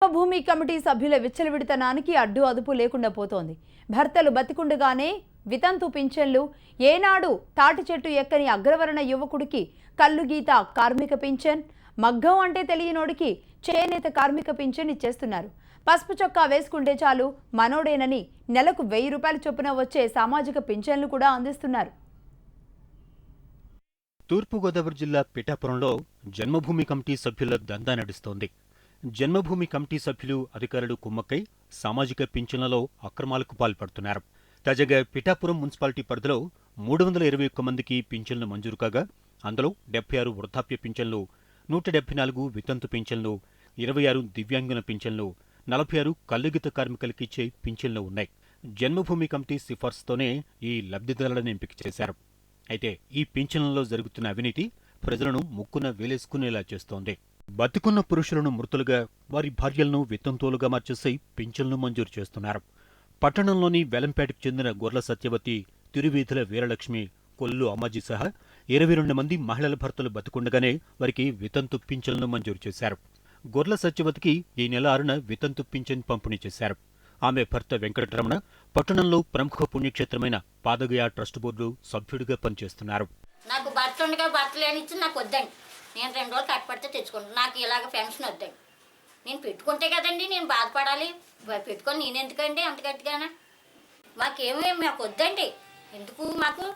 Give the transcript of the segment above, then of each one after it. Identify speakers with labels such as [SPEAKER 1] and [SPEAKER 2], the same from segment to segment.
[SPEAKER 1] జన్మభూమి committee సభ్యుల విచ్చలవిడితనానికి అడ్డు అదుపు లేకుండా పోతోంది. భర్తలు బతికుండగానే వితంతు పింఛన్లు, ఏనాడు తాటి చెట్టు ఎక్కని అగ్రవర్ణ యువకుడికి కల్లుగీత కార్మిక పింఛన్, మగ్గం అంటే తెలియనోడికి చేనేత కార్మిక పింఛన్ ఇచ్చేస్తున్నారు. పసుపు చొక్కా వేసుకుంటే చాలు మనోడేనని నెలకు 1000 రూపాయల చొప్పున వచ్చే సామాజిక పింఛన్లు కూడా అందిస్తున్నారు.
[SPEAKER 2] తూర్పుగోదావరి జిల్లా పిఠాపురంలో జన్మభూమి కమిటీ సభ్యుల దందా నడుస్తోంది. జన్మభూమి కమిటీ సభ్యులు, అధికారులు కుమ్మక్కై సామాజిక పింఛన్లలో అక్రమాలకు పాల్పడుతున్నారు. తాజాగా పిఠాపురం మున్సిపాలిటీ పరిధిలో 321 మందికి పింఛన్లు మంజూరు కాగా అందులో 76 వృద్ధాప్య పింఛన్లు, 174 వితంతు పింఛన్లు, 26 దివ్యాంగుల పింఛన్లు, 46 కల్లుగీత కార్మికులకిచ్చే పింఛన్లు ఉన్నాయి. జన్మభూమి కమిటీ సిఫార్సుతోనే ఈ లబ్ధిదారులను ఎంపిక చేశారు. అయితే ఈ పింఛన్లలో జరుగుతున్న అవినీతి ప్రజలను ముక్కున వేలేసుకునేలా చేస్తోంది. బతికున్న పురుషులను మృతులుగా, వారి భార్యలను వితంతువులుగా మార్చేసి పింఛన్లు మంజూరు చేస్తున్నారు. పట్టణంలోని వెలంపేటకు చెందిన గొర్ల సత్యవతి, తిరువీధుల వీరలక్ష్మి, కొల్లు అమ్మాజీ సహా 22 మంది మహిళల భర్తలు బతికుండగానే వారికి వితంతు పింఛన్లు మంజూరు చేశారు. గొర్ల సత్యవతికి ఈ నెల 6న వితంతు పింఛన్ పంపిణీ చేశారు. ఆమె భర్త వెంకటరమణ పట్టణంలో ప్రముఖ పుణ్యక్షేత్రమైన పాదగయ ట్రస్ట్ బోర్డు సభ్యుడిగా పనిచేస్తున్నారు.
[SPEAKER 3] నాకు భర్త ఉండగా భర్త లేనిచ్చి నాకు వద్దండి. నేను 2 రోజులు కట్టపడితే తెచ్చుకుంటాను. నాకు ఇలాగ పెన్షన్ వద్దండి. నేను పెట్టుకుంటే కదండి నేను బాధపడాలి. పెట్టుకొని నేను ఎందుకండి అంత గట్టిగానే మాకు వద్దండి. ఎందుకు మాకు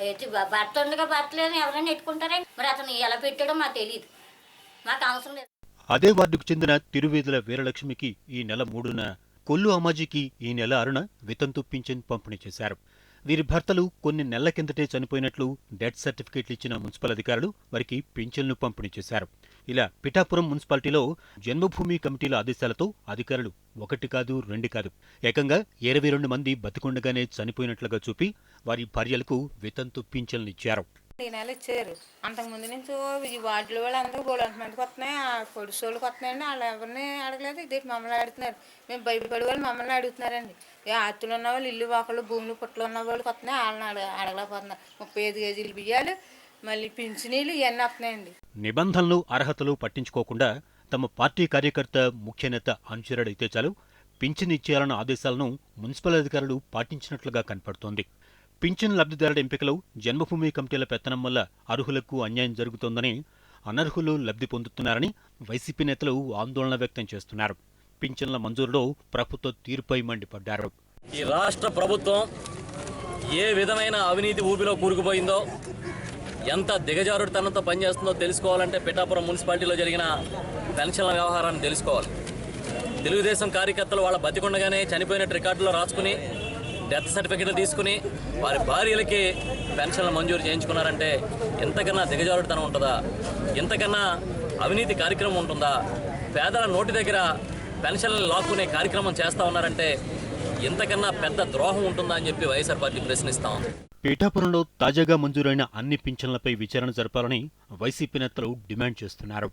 [SPEAKER 3] అయితే భర్త ఉండగా భర్త లేదని ఎవరైనా పెట్టుకుంటారండి. మరి అతను ఎలా పెట్టాడో మాకు తెలియదు. మాకు అవసరం లేదు.
[SPEAKER 2] అదే వార్డుకు చెందిన తిరువేదుల వీరలక్ష్మికి ఈ నెల 3న, కొల్లు అమ్మాజీకి ఈ నెల 6న వితంతు పింఛన్ పంపిణీ చేశారు. వీరి భర్తలు కొన్ని నెలల కిందటే చనిపోయినట్లు డెత్ సర్టిఫికేట్లు ఇచ్చిన మున్సిపల్ అధికారులు వారికి పింఛన్లు పంపిణీ చేశారు. ఇలా పిఠాపురం మున్సిపాలిటీలో జన్మభూమి కమిటీల ఆదేశాలతో అధికారులు 1 కాదు 2 కాదు ఏకంగా 22 మంది బతికుండగానే చనిపోయినట్లుగా చూపి వారి భార్యలకు వితంతు పింఛన్లు ఇచ్చారు.
[SPEAKER 4] ఈ నెల ఇచ్చారు. అంతకుముందు నుంచి ఈ వార్డుల వాళ్ళు అందరూ బోలంత మందికి వస్తున్నాయి, ఆ పొడిసి వాళ్ళకి వస్తున్నాయండి. వాళ్ళు ఎవరిని అడగలేదు, ఇది మమ్మల్ని అడుగుతున్నారు. మేము భయపడే వాళ్ళు మమ్మల్ని అడుగుతున్నారండి. ఆస్తులు ఉన్న వాళ్ళు, ఇల్లు వాకలు, భూములు పుట్టలు ఉన్న వాళ్ళకి వస్తున్నాయి, వాళ్ళని అడగలేకపోతున్నారు. 35 కేజీలు బియ్యాలు, మళ్ళీ పింఛనీలు ఇవన్నీ వస్తున్నాయండి.
[SPEAKER 2] నిబంధనలు, అర్హతలు పట్టించుకోకుండా తమ పార్టీ కార్యకర్త, ముఖ్య నేత అనుచరుడైతే చాలు పింఛన్ ఇచ్చేయాలన్న ఆదేశాలను మున్సిపల్ అధికారులు పాటించినట్లుగా కనపడుతోంది. పింఛన్ లబ్ధిదారుల ఎంపికలో జన్మభూమి కమిటీల పెత్తనం వల్ల అర్హులకు అన్యాయం జరుగుతోందని, అనర్హులు లబ్ధి పొందుతున్నారని వైసీపీ నేతలు ఆందోళన వ్యక్తం చేస్తున్నారు. పింఛన్ల మంజూరులో ప్రభుత్వ తీరుపై మండిపడ్డారు.
[SPEAKER 5] ఈ రాష్ట్ర ప్రభుత్వం ఏ విధమైన అవినీతి ఊబిలో కూరుకుపోయిందో, ఎంత దిగజారుడుతనంతో పనిచేస్తుందో తెలుసుకోవాలంటే పిఠాపురం మున్సిపాలిటీలో జరిగిన పెన్షన్ల వ్యవహారాన్ని తెలుసుకోవాలి. తెలుగుదేశం కార్యకర్తలు వాళ్ళ బతికుండగానే చనిపోయినట్టు రికార్డులో రాసుకుని డెత్ సర్టిఫికెట్లు తీసుకుని వారి భార్యలకి పెన్షన్లు మంజూరు చేయించుకున్నారంటే ఎంతకన్నా దిగజారుడుతనం ఉంటుందా? ఎంతకన్నా అవినీతి కార్యక్రమం ఉంటుందా? పేదల నోటి దగ్గర పెన్షన్లు లాక్కునే కార్యక్రమం చేస్తూ ఉన్నారంటే ఎంతకన్నా పెద్ద ద్రోహం ఉంటుందా అని చెప్పి వైఎస్ఆర్ పార్టీ ప్రశ్నిస్తాం.
[SPEAKER 2] పిఠాపురంలో తాజాగా మంజూరైన అన్ని పింఛన్లపై విచారణ జరపాలని వైసీపీ నేతలు డిమాండ్ చేస్తున్నారు.